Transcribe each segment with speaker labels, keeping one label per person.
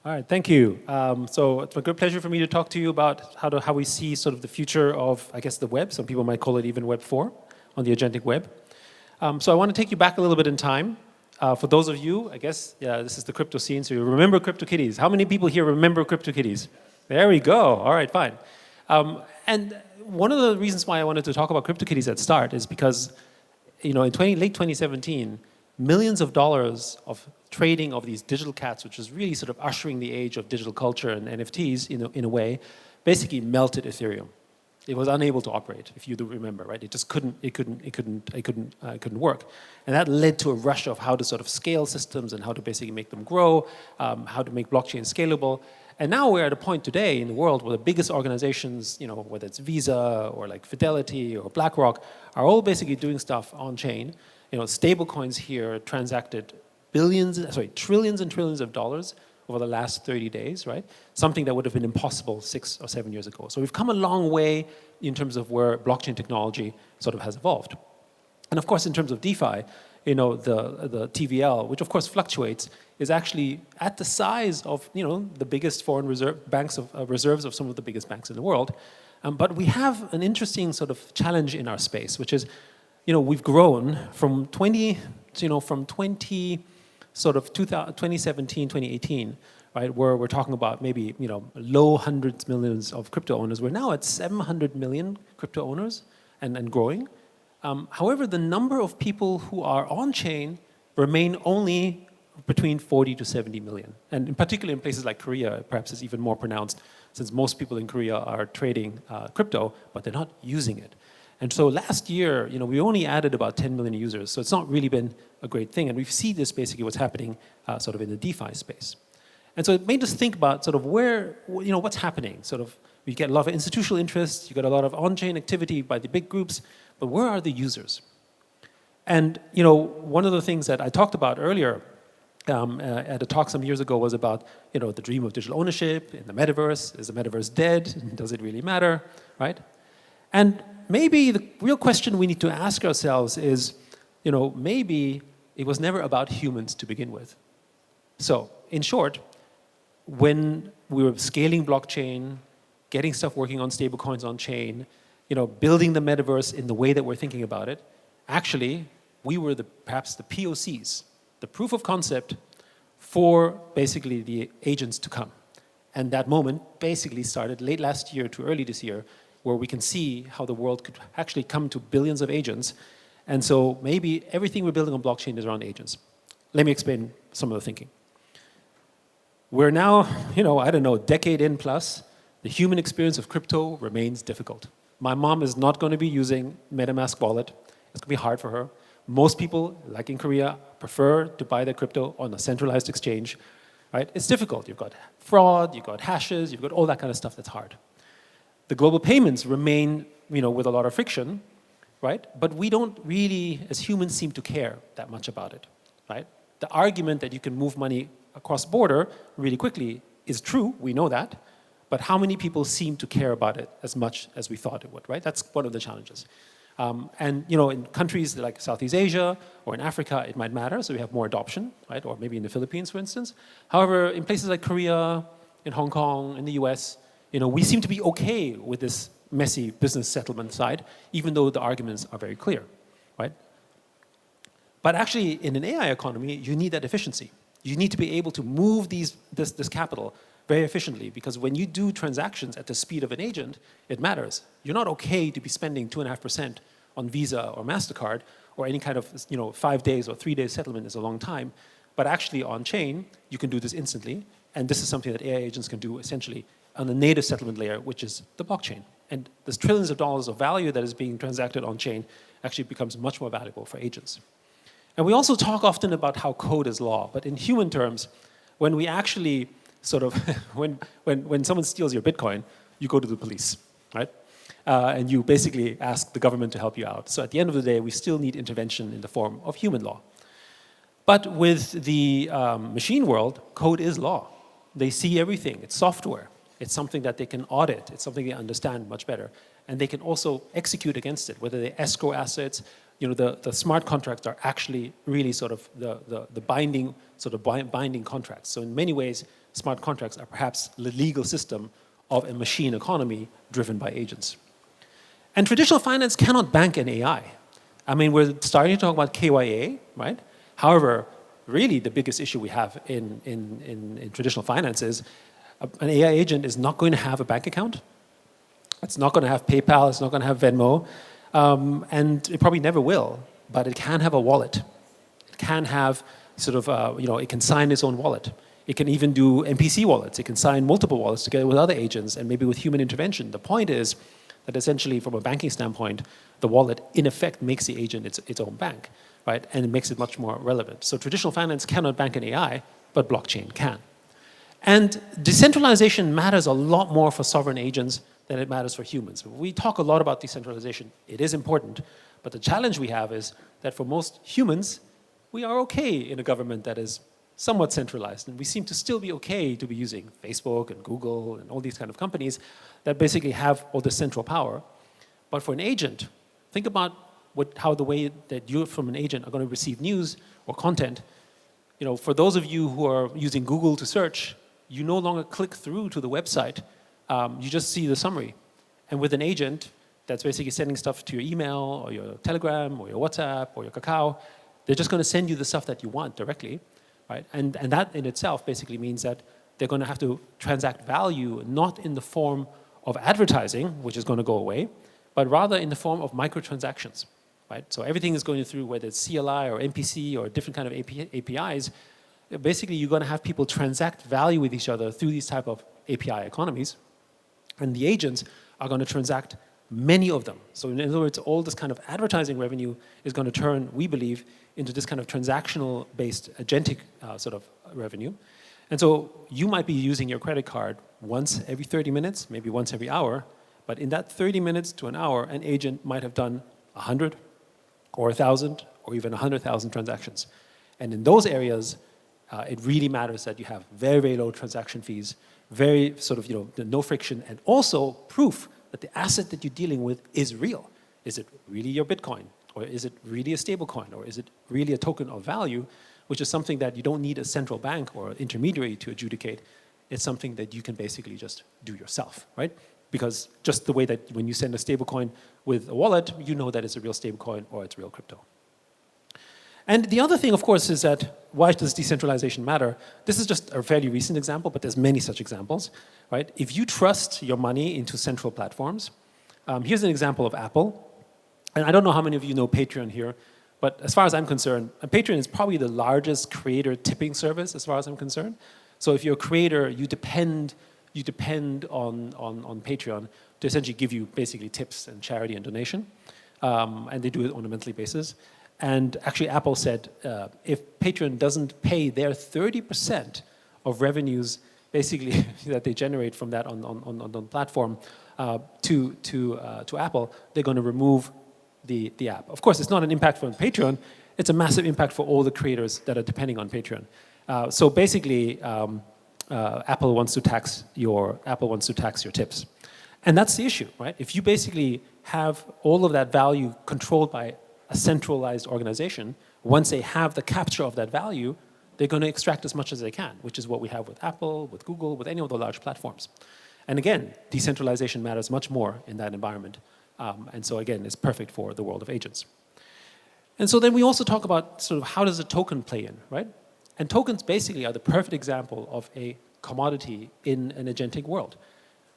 Speaker 1: All right, thank you. So it's a good pleasure for me to talk to you about how we see sort of the future of, I guess, the web. Some people might call it even Web 4 on the agentic web. So I want to take you back a little bit in time. For those of you, I guess, yeah, this is the crypto scene, so you remember CryptoKitties. How many people here remember CryptoKitties? There we go. All right, fine. And one of the reasons why I wanted to talk about CryptoKitties at start is because, in late 2017, millions of dollars of trading of these digital cats, which is really sort of ushering the age of digital culture and NFTs in a way, basically melted Ethereum. It was unable to operate, if you do remember, right? It just couldn't work. And that led to a rush of how to sort of scale systems and how to basically make them grow, how to make blockchain scalable. And now we're at a point today in the world where the biggest organizations, whether it's Visa or like Fidelity or BlackRock, are all basically doing stuff on chain. Stable coins here transacted trillions and trillions of dollars over the last 30 days, right? Something that would have been impossible 6 or 7 years ago. So we've come a long way in terms of where blockchain technology sort of has evolved. And of course, in terms of DeFi, the TVL, which of course fluctuates, is actually at the size of, the biggest foreign reserves of some of the biggest banks in the world. But we have an interesting sort of challenge in our space, which is, we've grown from 2017, 2018, right, where we're talking about maybe, low hundreds millions of crypto owners. We're now at 700 million crypto owners and growing. However, the number of people who are on-chain remain only between 40 to 70 million. And in particular in places like Korea, perhaps it's even more pronounced, since most people in Korea are trading crypto, but they're not using it. And so last year, we only added about 10 million users, so it's not really been a great thing. And we see this basically what's happening sort of in the DeFi space. And so it made us think about sort of what's happening. Sort of, we get a lot of institutional interest, you get a lot of on-chain activity by the big groups, but where are the users? And one of the things that I talked about earlier at a talk some years ago was about the dream of digital ownership in the metaverse. Is the metaverse dead? Does it really matter, right? And maybe the real question we need to ask ourselves is, maybe it was never about humans to begin with. So, in short, when we were scaling blockchain, getting stuff working on stablecoins on chain, building the metaverse in the way that we're thinking about it, actually, we were perhaps the POCs, the proof of concept for basically the agents to come. And that moment basically started late last year to early this year, where we can see how the world could actually come to billions of agents. And so maybe everything we're building on blockchain is around agents. Let me explain some of the thinking. We're now, I don't know, a decade in plus, the human experience of crypto remains difficult. My mom is not going to be using MetaMask wallet. It's going to be hard for her. Most people, like in Korea, prefer to buy their crypto on a centralized exchange, right? It's difficult. You've got fraud, you've got hashes, you've got all that kind of stuff that's hard. The global payments remain, with a lot of friction, right? But we don't really, as humans, seem to care that much about it, right? The argument that you can move money across border really quickly is true, we know that, but how many people seem to care about it as much as we thought it would, right? That's one of the challenges. And in countries like Southeast Asia or in Africa, it might matter, so we have more adoption, right? Or maybe in the Philippines, for instance. However, in places like Korea, in Hong Kong, in the US, we seem to be okay with this messy business settlement side, even though the arguments are very clear, right? But actually, in an AI economy, you need that efficiency. You need to be able to move this capital very efficiently, because when you do transactions at the speed of an agent, it matters. You're not okay to be spending 2.5% on Visa or MasterCard or any kind of 5 days or 3 days settlement is a long time. But actually on chain, you can do this instantly. And this is something that AI agents can do essentially on the native settlement layer, which is the blockchain. And there's trillions of dollars of value that is being transacted on chain actually becomes much more valuable for agents. And we also talk often about how code is law, but in human terms, when we actually sort of, when someone steals your Bitcoin, you go to the police, right? And you basically ask the government to help you out. So at the end of the day, we still need intervention in the form of human law. But with the machine world, code is law. They see everything, it's software. It's something that they can audit. It's something they understand much better. And they can also execute against it, whether they escrow assets. The smart contracts are actually really sort of the binding contracts. So in many ways, smart contracts are perhaps the legal system of a machine economy driven by agents. And traditional finance cannot bank in AI. I mean, we're starting to talk about KYA, right? However, really the biggest issue we have in traditional finance is an AI agent is not going to have a bank account. It's not going to have PayPal. It's not going to have Venmo. And it probably never will. But it can have a wallet. It can have sort of, it can sign its own wallet. It can even do NPC wallets. It can sign multiple wallets together with other agents and maybe with human intervention. The point is that essentially from a banking standpoint, the wallet in effect makes the agent its own bank, right? And it makes it much more relevant. So traditional finance cannot bank in AI, but blockchain can. And decentralization matters a lot more for sovereign agents than it matters for humans. We talk a lot about decentralization. It is important. But the challenge we have is that for most humans, we are okay in a government that is somewhat centralized. And we seem to still be okay to be using Facebook and Google and all these kind of companies that basically have all the central power. But for an agent, think about how the way that you from an agent are going to receive news or content. For those of you who are using Google to search, you no longer click through to the website. You just see the summary. And with an agent that's basically sending stuff to your email or your Telegram or your WhatsApp or your Kakao, they're just going to send you the stuff that you want directly, right? And that in itself basically means that they're going to have to transact value not in the form of advertising, which is going to go away, but rather in the form of microtransactions, right? So everything is going through, whether it's CLI or MPC or different kind of APIs. Basically, you're going to have people transact value with each other through these type of API economies. And the agents are going to transact many of them. So in other words, all this kind of advertising revenue is going to turn, we believe, into this kind of transactional-based agentic sort of revenue. And so you might be using your credit card once every 30 minutes, maybe once every hour, but in that 30 minutes to an hour, an agent might have done 100 or 1,000 or even 100,000 transactions. And in those areas, it really matters that you have very, very low transaction fees, very sort of, no friction, and also proof that the asset that you're dealing with is real. Is it really your Bitcoin? Or is it really a stable coin? Or is it really a token of value, which is something that you don't need a central bank or intermediary to adjudicate. It's something that you can basically just do yourself, right? Because just the way that when you send a stable coin with a wallet, you know that it's a real stable coin or it's real crypto. And the other thing, of course, is that why does decentralization matter? This is just a fairly recent example, but there's many such examples, right? If you trust your money into central platforms, here's an example of Apple. And I don't know how many of you know Patreon here, but as far as I'm concerned, Patreon is probably the largest creator tipping service as far as I'm concerned. So if you're a creator, you depend on Patreon to essentially give you basically tips and charity and donation. And they do it on a monthly basis. And actually, Apple said if Patreon doesn't pay their 30% of revenues, basically that they generate from that on the platform to Apple, they're going to remove the app. Of course, it's not an impact for Patreon; it's a massive impact for all the creators that are depending on Patreon. So basically, Apple wants to tax your tips, and that's the issue, right? If you basically have all of that value controlled by a centralized organization, once they have the capture of that value, they're going to extract as much as they can, which is what we have with Apple, with Google, with any of the large platforms. And again, decentralization matters much more in that environment. And so again, it's perfect for the world of agents. And so then we also talk about sort of how does a token play in, right? And tokens basically are the perfect example of a commodity in an agentic world.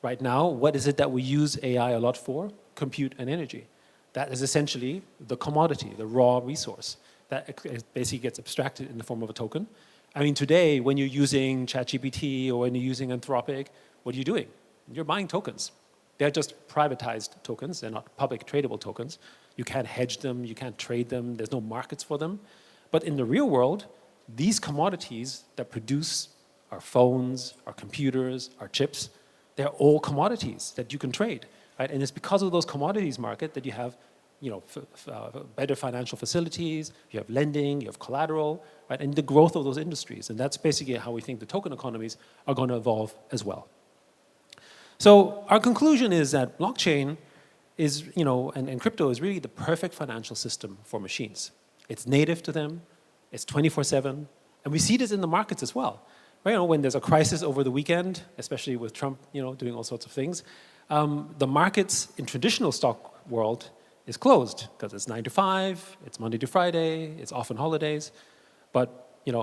Speaker 1: Right now, what is it that we use AI a lot for? Compute and energy. That is essentially the commodity, the raw resource that basically gets abstracted in the form of a token. I mean, today, when you're using ChatGPT or when you're using Anthropic, what are you doing? You're buying tokens. They're just privatized tokens. They're not public tradable tokens. You can't hedge them. You can't trade them. There's no markets for them. But in the real world, these commodities that produce our phones, our computers, our chips, they're all commodities that you can trade. Right? And it's because of those commodities market that you have better financial facilities, you have lending, you have collateral, right? And the growth of those industries. And that's basically how we think the token economies are going to evolve as well. So our conclusion is that blockchain is, and crypto is really the perfect financial system for machines. It's native to them, it's 24/7, and we see this in the markets as well. when there's a crisis over the weekend, especially with Trump, doing all sorts of things, the markets in traditional stock world is closed because it's 9 to 5, it's Monday to Friday, it's often holidays. But on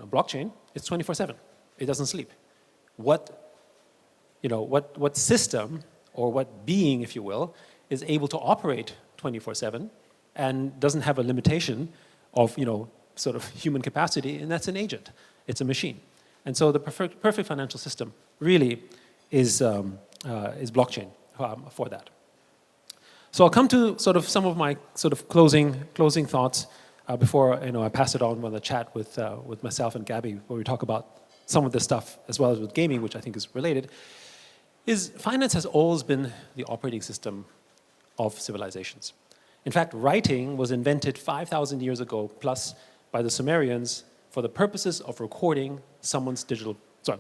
Speaker 1: a blockchain, it's 24/7. It doesn't sleep. What system or what being, if you will, is able to operate 24/7 and doesn't have a limitation of sort of human capacity, and that's an agent. It's a machine. And so the perfect financial system really is blockchain for that. So I'll come to sort of some of my sort of closing thoughts before I pass it on the chat with myself and Gabby, where we talk about some of this stuff as well as with gaming, which I think is related. Is finance has always been the operating system of civilizations. In fact, writing was invented 5,000 years ago plus by the Sumerians for the purposes of recording someone's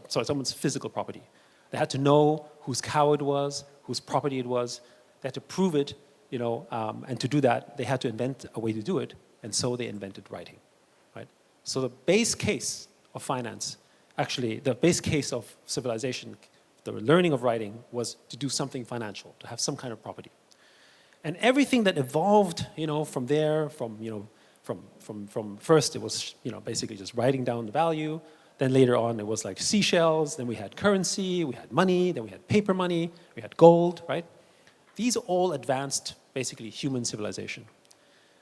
Speaker 1: someone's physical property. They had to know whose cow it was, whose property it was. They had to prove it, and to do that, they had to invent a way to do it, and so they invented writing, right? So the base case of finance, actually, the base case of civilization, the learning of writing, was to do something financial, to have some kind of property. And everything that evolved, from there, from first it was, basically just writing down the value. Then later on, it was like seashells. Then we had currency, we had money, then we had paper money, we had gold, right? These all advanced, basically, human civilization.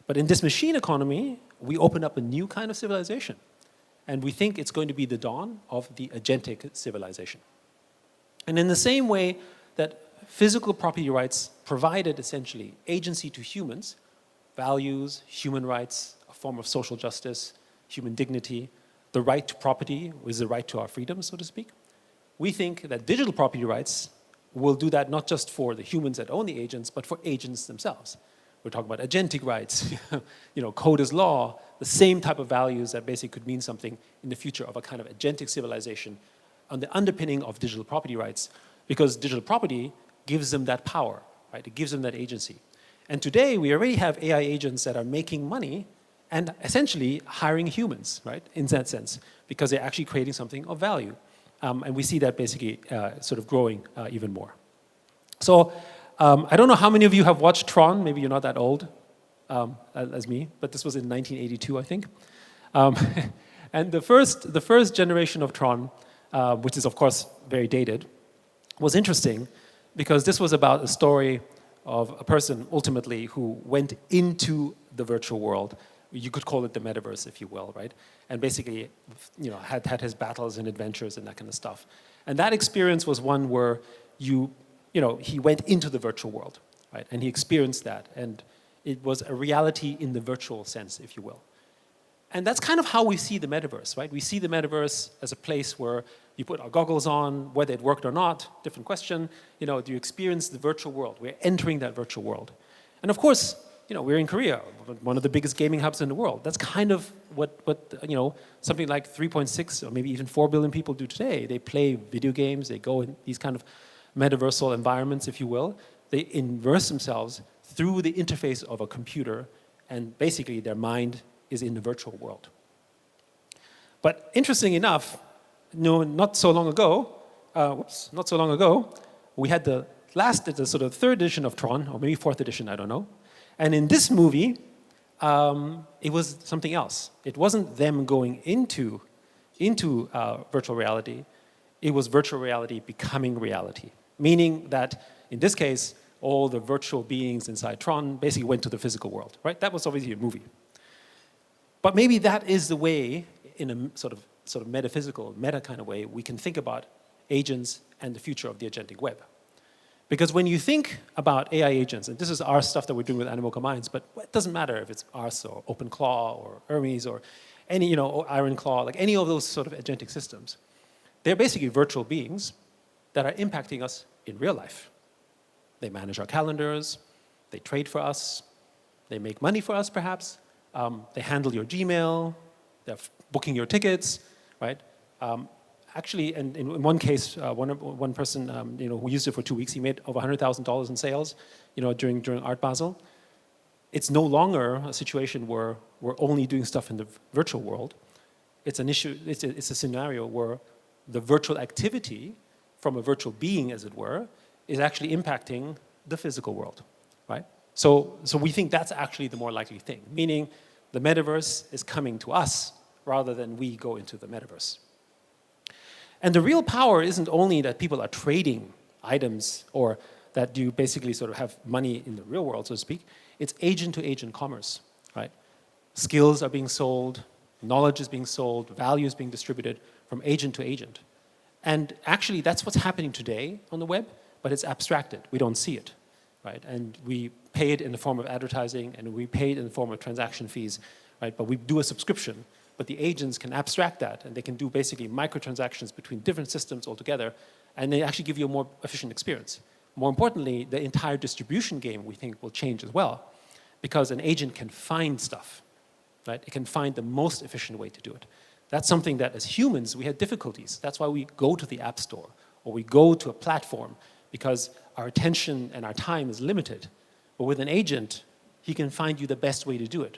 Speaker 1: But in this machine economy, we open up a new kind of civilization. And we think it's going to be the dawn of the agentic civilization. And in the same way that physical property rights provided essentially agency to humans, values, human rights, a form of social justice, human dignity, the right to property is the right to our freedom, so to speak. We think that digital property rights will do that not just for the humans that own the agents, but for agents themselves. We're talking about agentic rights, code is law, the same type of values that basically could mean something in the future of a kind of agentic civilization on the underpinning of digital property rights, because digital property gives them that power, right? It gives them that agency. And today, we already have AI agents that are making money and essentially hiring humans, right, in that sense, because they're actually creating something of value. And we see that basically sort of growing even more. So I don't know how many of you have watched Tron. Maybe you're not that old as me, but this was in 1982, I think. And the first generation of Tron, which is, of course, very dated, was interesting because this was about a story of a person, ultimately, who went into the virtual world. You could call it the metaverse, if you will, right? And basically, had his battles and adventures and that kind of stuff. And that experience was one where he went into the virtual world, right? And he experienced that. And it was a reality in the virtual sense, if you will. And that's kind of how we see the metaverse, right? We see the metaverse as a place where you put our goggles on, whether it worked or not, different question. Do you experience the virtual world? We're entering that virtual world. And of course, we're in Korea, one of the biggest gaming hubs in the world. That's kind of what something like 3.6 or maybe even 4 billion people do today. They play video games, they go in these kind of metaversal environments, if you will. They immerse themselves through the interface of a computer, and basically their mind is in the virtual world. But interesting enough, not so long ago, we had the sort of third edition of Tron, or maybe fourth edition, I don't know. And in this movie, it was something else. It wasn't them going into virtual reality. It was virtual reality becoming reality. Meaning that, in this case, all the virtual beings inside Tron basically went to the physical world, right? That was obviously a movie. But maybe that is the way, in a sort of metaphysical, meta kind of way, we can think about agents and the future of the agentic web. Because when you think about AI agents, and this is our stuff that we're doing with Animoca Minds, but it doesn't matter if it's ours or OpenClaw or Hermes or any, or IronClaw, like any of those sort of agentic systems, they're basically virtual beings that are impacting us in real life. They manage our calendars, they trade for us, they make money for us perhaps, they handle your Gmail, they're booking your tickets, right? Actually, and in one case, one person, who used it for 2 weeks, he made over $100,000 in sales, during Art Basel. It's no longer a situation where we're only doing stuff in the virtual world. it's an issue. It's a scenario where the virtual activity from a virtual being, as it were, is actually impacting the physical world, right? So we think that's actually the more likely thing, meaning the metaverse is coming to us rather than we go into the metaverse. And the real power isn't only that people are trading items or that you basically sort of have money in the real world, so to speak. It's agent-to-agent commerce, right? Skills are being sold, knowledge is being sold, value is being distributed from agent to agent. And actually, that's what's happening today on the web, but it's abstracted. We don't see it, right? And we pay it in the form of advertising, and we pay it in the form of transaction fees, right? But we do a subscription, but the agents can abstract that, and they can do basically microtransactions between different systems altogether, and they actually give you a more efficient experience. More importantly, the entire distribution game, we think, will change as well, because an agent can find stuff, right? It can find the most efficient way to do it. That's something that, as humans, we had difficulties. That's why we go to the App Store, or we go to a platform, because our attention and our time is limited. But with an agent, he can find you the best way to do it,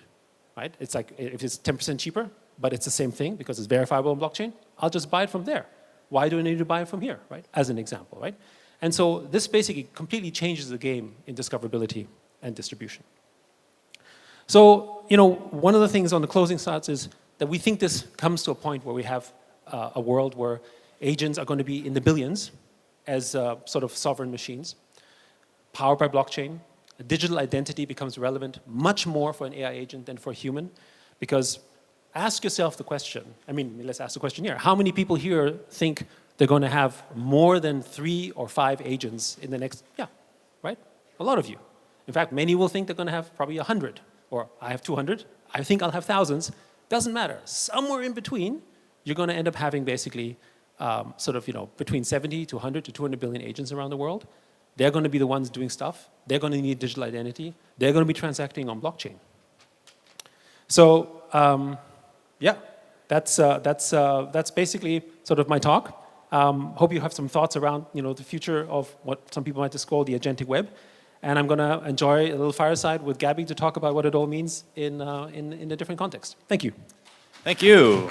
Speaker 1: right? It's like, if it's 10% cheaper, but it's the same thing because it's verifiable on blockchain, I'll just buy it from there. Why do I need to buy it from here, right? As an example, right? And so this basically completely changes the game in discoverability and distribution. So, one of the things on the closing thoughts is that we think this comes to a point where we have a world where agents are going to be in the billions as sort of sovereign machines, powered by blockchain. A digital identity becomes relevant much more for an AI agent than for a human, because ask yourself the question, let's ask the question here. How many people here think they're going to have more than 3 or 5 agents in the next, right? A lot of you. In fact, many will think they're going to have probably 100, or I have 200, I think I'll have thousands. Doesn't matter. Somewhere in between, you're going to end up having basically between 70 to 100 to 200 billion agents around the world. They're going to be the ones doing stuff. They're going to need digital identity. They're going to be transacting on blockchain. So, that's basically sort of my talk. Hope you have some thoughts around the future of what some people might just call the agentic web. And I'm going to enjoy a little fireside with Gabby to talk about what it all means in a different context. Thank you.
Speaker 2: Thank you.